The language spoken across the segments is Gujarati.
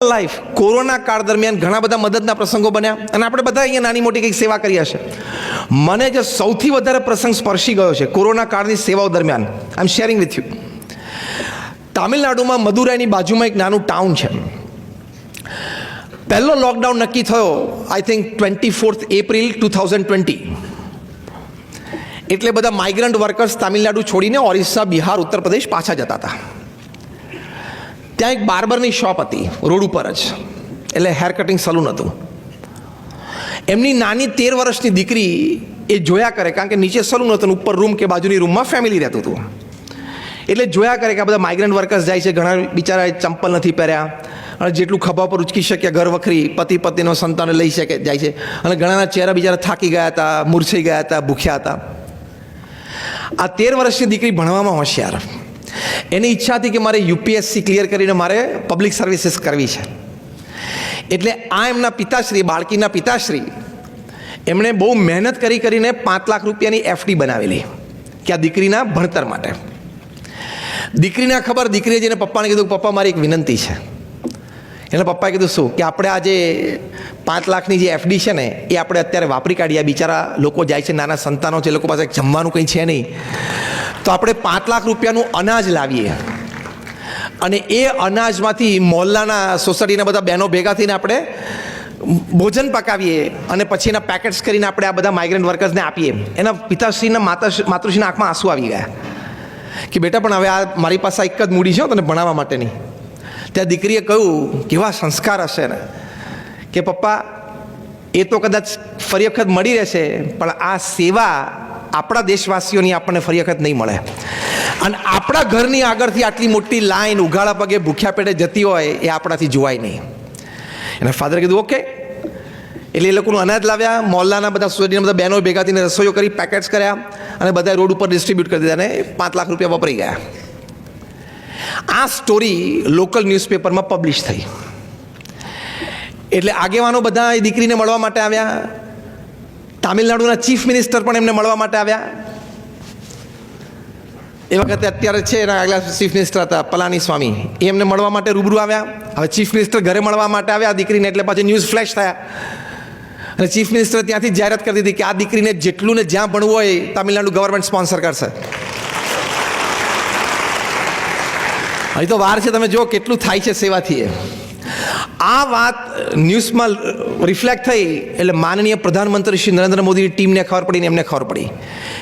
લાઈફ કોરોના કાળ દરમિયાન ઘણા બધા મદદના પ્રસંગો બન્યા અને આપણે બધા અહીંયા નાની મોટી કંઈક સેવા કરી હશે. મને જે સૌથી વધારે પ્રસંગ સ્પર્શી ગયો છે કોરોના કાળની સેવાઓ દરમિયાન, આઈ એમ શેરિંગ વિથ યુ. તામિલનાડુમાં મદુરાઈની બાજુમાં એક નાનું ટાઉન છે. પહેલો લોકડાઉન નક્કી થયો આઈ થિંક 24 એપ્રિલ 2020. એટલે બધા માઇગ્રન્ટ વર્કર્સ તામિલનાડુ છોડીને ઓરિસ્સા, બિહાર, ઉત્તર પ્રદેશ પાછા જતા હતા. ત્યાં એક બાર્બરની શોપ હતી રોડ ઉપર જ, એટલે હેર કટિંગ સલૂન હતું. એમની નાની 13 વર્ષની દીકરી એ જોયા કરે, કારણ કે નીચે સલૂન હતું, ઉપર રૂમ કે બાજુની રૂમમાં ફેમિલી રહેતું હતું. એટલે જોયા કરે કે આ બધા માઇગ્રન્ટ વર્કર્સ જાય છે, ઘણા બિચારા ચંપલ નથી પહેર્યા અને જેટલું ખભા પર ઉચકી શક્યા ઘર વખરી પતિ પત્નીનો સંતાનો લઈ શકે જાય છે. અને ઘણાના ચહેરા બિચારા થાકી ગયા હતા, મૂર્છાઈ ગયા હતા, ભૂખ્યા હતા. આ 13 વર્ષની દીકરી ભણવામાં હોશિયાર, એની ઈચ્છા હતી કે મારે યુપીએસસી ક્લિયર કરીને મારે પબ્લિક સર્વિસીસ કરવી છે. એટલે આ એમના પિતાશ્રી, બાળકીના પિતાશ્રી, એમણે બહુ મહેનત કરીને 5 લાખ રૂપિયાની એફડી બનાવેલી કે આ દીકરીના ભણતર માટે. દીકરીના ખબર, દીકરીએ જઈને પપ્પાને કીધું, પપ્પા મારી એક વિનંતી છે. એટલે પપ્પાએ કીધું શું? કે આપણે આજે 5 લાખની જે એફડી છે ને એ આપણે અત્યારે વાપરી કાઢીએ. બિચારા લોકો જાય છે, નાના સંતાનો છે, લોકો પાસે જમવાનું કંઈ છે નહીં, તો આપણે 5 લાખ રૂપિયાનું અનાજ લાવીએ અને એ અનાજમાંથી મોહલ્લાના, સોસાયટીના બધા બહેનો ભેગા થઈને આપણે ભોજન પકાવીએ અને પછી એના પેકેટ્સ કરીને આપણે આ બધા માઇગ્રન્ટ વર્કર્સને આપીએ. એના પિતાશ્રીના માતૃશ્રીના આંખમાં આંસુ આવી ગયા કે બેટા પણ હવે આ મારી પાસે એક જ મૂડી છે તને ભણાવવા માટેની. ત્યાં દીકરીએ કહ્યું, કેવા સંસ્કાર હશે ને, કે પપ્પા એ તો કદાચ ફરી વખત મળી રહેશે, પણ આ સેવા આપણા દેશવાસીઓની આપણને ફરી વખત નહીં મળે. અને આપણા ઘરની આગળથી આટલી મોટી લાઈન ઉઘાડા પગે ભૂખ્યા પેટે જતી હોય એ આપણાથી જોવાય નહીં. એને ફાધરે કીધું ઓકે. એટલે એ લોકોનું અનાજ લાવ્યા, મોહલ્લાના બધા સોસાયટીના બધા બહેનો ભેગા થઈને રસોઈઓ કરી, પેકેટ્સ કર્યા અને બધા રોડ ઉપર ડિસ્ટ્રીબ્યુટ કરી દીધા અને 5 લાખ રૂપિયા વપરાઈ ગયા. આ સ્ટોરી લોકલ ન્યૂઝપેપરમાં પબ્લિશ થઈ. એટલે આગેવાનો બધા એ દીકરીને મળવા માટે આવ્યા. તામિલનાડુના ચીફ મિનિસ્ટર પણ એમને મળવા માટે આવ્યા. એ વખતે અત્યારે છે એના આગલા ચીફ મિનિસ્ટર હતા પલાની સ્વામી, એ એમને મળવા માટે રૂબરૂ આવ્યા. હવે ચીફ મિનિસ્ટર ઘરે મળવા માટે આવ્યા દીકરીને, એટલે પાછી ન્યૂઝ ફ્લેશ થયા અને ચીફ મિનિસ્ટર ત્યાંથી જાહેરાત કરી દીધી કે આ દીકરીને જેટલું ને જ્યાં ભણવું હોય તામિલનાડુ ગવર્મેન્ટ સ્પોન્સર કરશે. અહીં તો વાર છે, તમે જો કેટલું થાય છે સેવાથી. આ વાત ન્યૂઝમાં રિફ્લેક્ટ થઈ એટલે માનનીય પ્રધાનમંત્રી શ્રી નરેન્દ્ર મોદીની ટીમને ખબર પડી ને એમને ખબર પડી.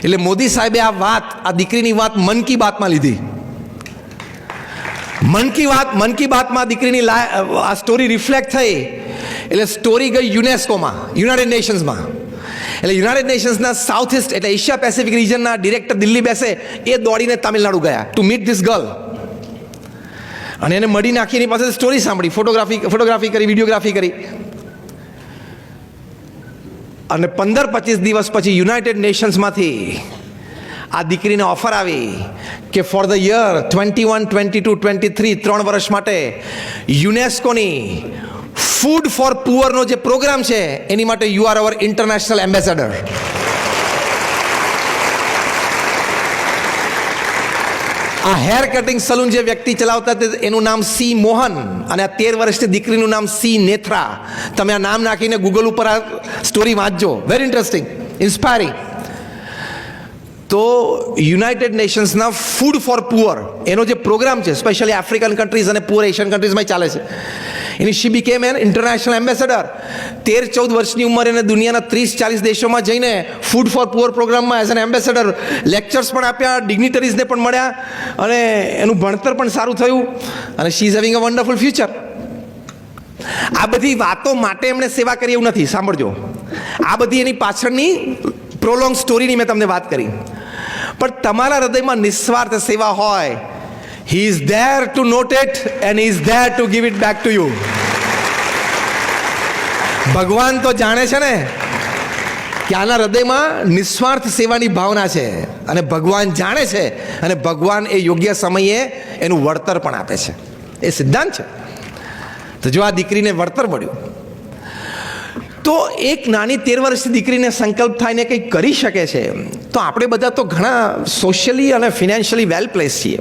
એટલે મોદી સાહેબે આ દીકરીની વાત મન કી બાતમાં લીધી. મન કી બાતમાં દીકરીની આ સ્ટોરી રિફ્લેક્ટ થઈ એટલે સ્ટોરી ગઈ યુનેસ્કોમાં, યુનાઇટેડ નેશન્સમાં. એટલે યુનાઇટેડ નેશન્સના સાઉથ ઇસ્ટ એટલે એશિયા પેસિફિક રિજનના ડિરેક્ટર દિલ્હી બેસે, એ દોડીને તામિલનાડુ ગયા ટુ મીટ ધીસ ગર્લ. અને એને મળી નાખી, એની પાસે સ્ટોરી સાંભળી, ફોટોગ્રાફી કરી, વિડીયોગ્રાફી કરી. અને 15-25 દિવસ પછી યુનાઇટેડ નેશન્સમાંથી આ દીકરીને ઓફર આવી કે ફોર ધ યર 21, 22, 23, 3 વર્ષ માટે યુનેસ્કોની ફૂડ ફોર પુઅરનો જે પ્રોગ્રામ છે એની માટે you are our international ambassador. આ હેર કટિંગ સલૂન જે વ્યક્તિ ચલાવતા હતા એનું નામ સી મોહન અને આ 13 વર્ષની દીકરીનું નામ સી નેથરા. તમે આ નામ નાખીને ગૂગલ ઉપર આ સ્ટોરી વાંચજો, વેરી ઇન્ટરેસ્ટિંગ, ઇન્સ્પાયરિંગ. તો યુનાઇટેડ નેશન્સના ફૂડ ફોર પુઅર એનો જે પ્રોગ્રામ છે, સ્પેશિયલી આફ્રિકન કન્ટ્રીઝ અને પુઅર એશિયન કન્ટ્રીઝમાં ચાલે છે, એની શી બીકેમ એન ઇન્ટરનેશનલ એમ્બેસેડર. 13-14 વર્ષની ઉંમરે એને દુનિયાના 30-40 દેશોમાં જઈને ફૂડ ફોર પુઅર પ્રોગ્રામમાં એઝ એન એમ્બેસેડર લેક્ચર્સ પણ આપ્યા, ડિગ્નિટરીઝને પણ મળ્યા અને એનું ભણતર પણ સારું થયું અને she is having a wonderful future. આ બધી વાતો માટે એમણે સેવા કરી એવું નથી, સાંભળજો. આ બધી એની પાછળની પ્રોલોંગ સ્ટોરીની મેં તમને વાત કરી. પણ તમારા હૃદયમાં નિસ્વાર્થ સેવા હોય, He is there to note it and he is there to give it back to you. ભગવાન તો જાણે છે ને કે આના હૃદયમાં નિસ્વાર્થ સેવાની ભાવના છે અને ભગવાન જાણે છે અને ભગવાન એ યોગ્ય સમયે એનું વળતર પણ આપે છે. એ સિદ્ધાંત છે. તો જો આ દીકરીને વળતર મળ્યું, તો એક નાની 13 વર્ષની દીકરીને સંકલ્પ થાયને કંઈક કરી શકે છે, તો આપણે બધા તો ઘણા સોશિયલી અને ફિનાન્શિયલી વેલ પ્લેસ છીએ,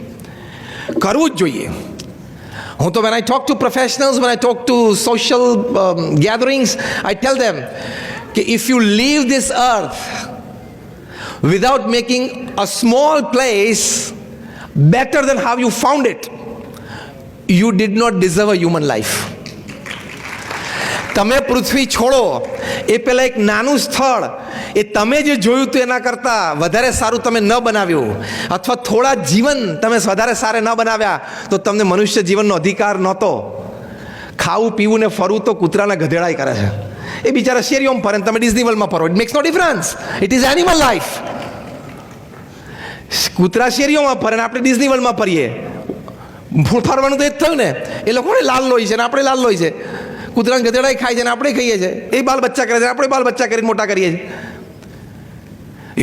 કરવું જ જોઈએ. હું તો when I talk to professionals, when I talk to social gatherings, I tell them કે if you leave this earth without making a small place better than how you found it, you did not deserve a human life. તમે પૃથ્વી છોડો એ પહેલાં એક નાનું સ્થળ એ તમે જે જોયું હતું એના કરતાં વધારે સારું તમે ન બનાવ્યું, અથવા થોડા જીવન તમે વધારે સારા ન બનાવ્યા તો તમને મનુષ્ય જીવનનો અધિકાર નહોતો. ખાવું પીવું ને ફરવું તો કૂતરાના ગધેડાઈ કરે છે. એ બિચારા શેરીઓમાં ફરે ને તમે ડિઝની વર્લ્ડમાં ફરો. It makes no difference. It is animal life. કૂતરા શેરીઓમાં ફરે ને આપણે ડિઝની વર્લ્ડમાં ફરીએ. ફરવાનું તો એ જ થયું ને. એ લોકોને લાલ લોહી છે ને આપણે લાલ લોહી છે. કૂતરાને ગધેડાઈ ખાય છે ને આપણે ખાઈએ છીએ. એ બાલ બચ્ચા કરે છે, આપણે બાલ બચ્ચા કરીને મોટા કરીએ છીએ.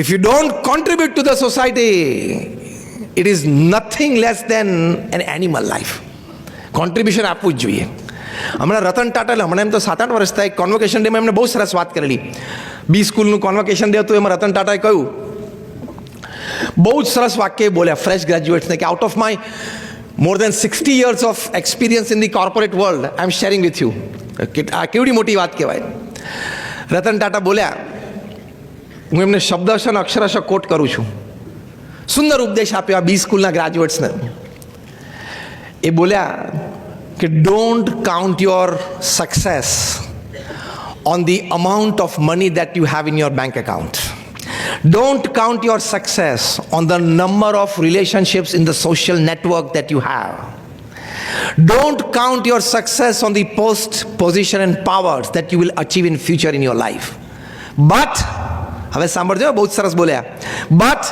If you don't contribute to the society, it is nothing less than an animal life. Contribution આપવું જ જોઈએ. હમણાં રતન ટાટા, હમણાં એમ તો 7-8 વર્ષ થાય, કોન્વોકેશન ડેમાં એમને બહુ સરસ વાત કરેલી. બી સ્કૂલનું કોન્વોકેશન ડે હતું, એમાં રતન ટાટાએ કહ્યું, બહુ જ સરસ વાક્ય બોલ્યા ફ્રેશ ગ્રેજ્યુએટ્સને કે out of my more than 60 years of experience in the corporate world, I am sharing with you. આ કેવડી મોટી વાત કહેવાય. રતન ટાટા બોલ્યા, હું એમને શબ્દશ અને અક્ષરશ કોટ કરું છું, સુંદર ઉપદેશ આપ્યો આ બી સ્કૂલના ગ્રેજ્યુએટ્સને. એ બોલ્યા કે don't count your success on the amount of money that you have in your bank account. Don't count your success on the number of relationships in the social network that you have. Don't count your success on the post, position and powers that you will achieve in future in your life. But, હવે સાંભળજો, બહુ સરસ બોલ્યા, but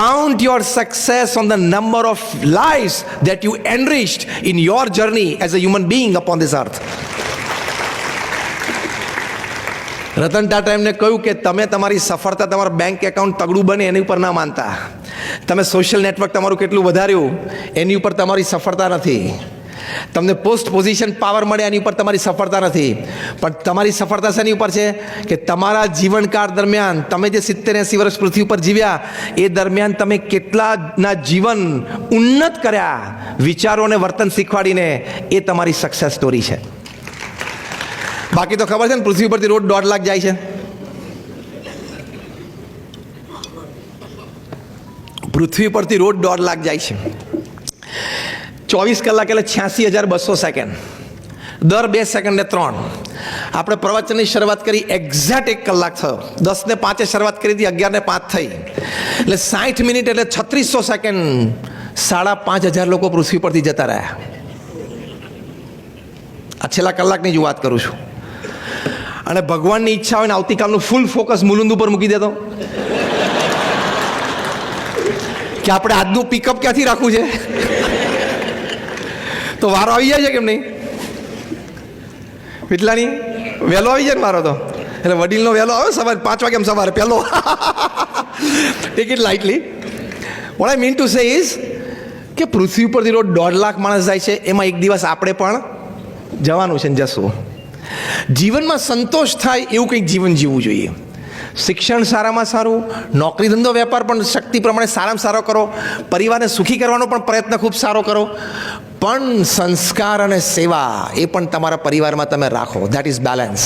count your success on the number of lives that you enriched in your journey as a human being upon this earth. Ratan Tata એમને કહ્યું કે તમે તમારી સફળતા તમારા બેંક એકાઉન્ટ તગડું બને એની ઉપર ના માનતા. તમે સોશિયલ નેટવર્ક તમારું કેટલું વધાર્યું એની ઉપર તમારી સફળતા નથી. તમને પોસ્ટ પોઝિશન પાવર મળે એની ઉપર તમારી સફળતા નથી. પણ તમારી સફળતા શેની ઉપર છે કે તમારા જીવનકાળ દરમિયાન તમે જે 70-80 વર્ષ પૃથ્વી ઉપર જીવ્યા એ દરમિયાન તમે કેટલાના જીવન ઉન્નત કર્યા, વિચારો અને વર્તન શીખવાડીને, એ તમારી સક્સેસ સ્ટોરી છે. બાકી તો ખબર છે ને, પૃથ્વી પરથી રોજ 1.5 લાખ જાય છે. પૃથ્વી પરથી રોજ 1.5 લાખ જાય છે. 24 કલાક એટલે 86,200 સેકન્ડ. દર 2 સેકન્ડે 3. આપણે પ્રવચનની શરૂઆત કરી એક્ઝેક્ટ 1 કલાક થયો. 10:05 શરૂઆત કરી હતી, 11:05 થઈ, એટલે 60 મિનિટ એટલે 3600 સેકન્ડ. 5,500 લોકો પૃથ્વી પરથી જતા રહ્યા. આ છેલ્લા કલાકની જ વાત કરું છું. અને ભગવાનની ઈચ્છા હોય ને આવતીકાલનું ફૂલ ફોકસ મુલુંદ ઉપર મૂકી દેતો કે આપણે આજનું પિકઅપ ક્યાંથી રાખવું છે, તો વારો આવી જાય છે કેમ નહીં? કેટલાની વહેલો આવી જાય ને મારો તો. એટલે વડીલનો વહેલો આવે સવારે 5 વાગે, સવારે પહેલો. Take it lightly. What I mean to say is કે પૃથ્વી ઉપરથી રોજ 1.5 લાખ માણસ જાય છે, એમાં એક દિવસ આપણે પણ જવાનું છે ને જશું. જીવનમાં સંતોષ થાય એવું કંઈક જીવન જીવવું જોઈએ. શિક્ષણ સારામાં સારું, નોકરી ધંધો વેપાર પણ શક્તિ પ્રમાણે સારામાં સારો કરો, પરિવારને સુખી કરવાનો પણ પ્રયત્ન ખૂબ સારો કરો, પણ સંસ્કાર અને સેવા એ પણ તમારા પરિવારમાં તમે રાખો. That is balance.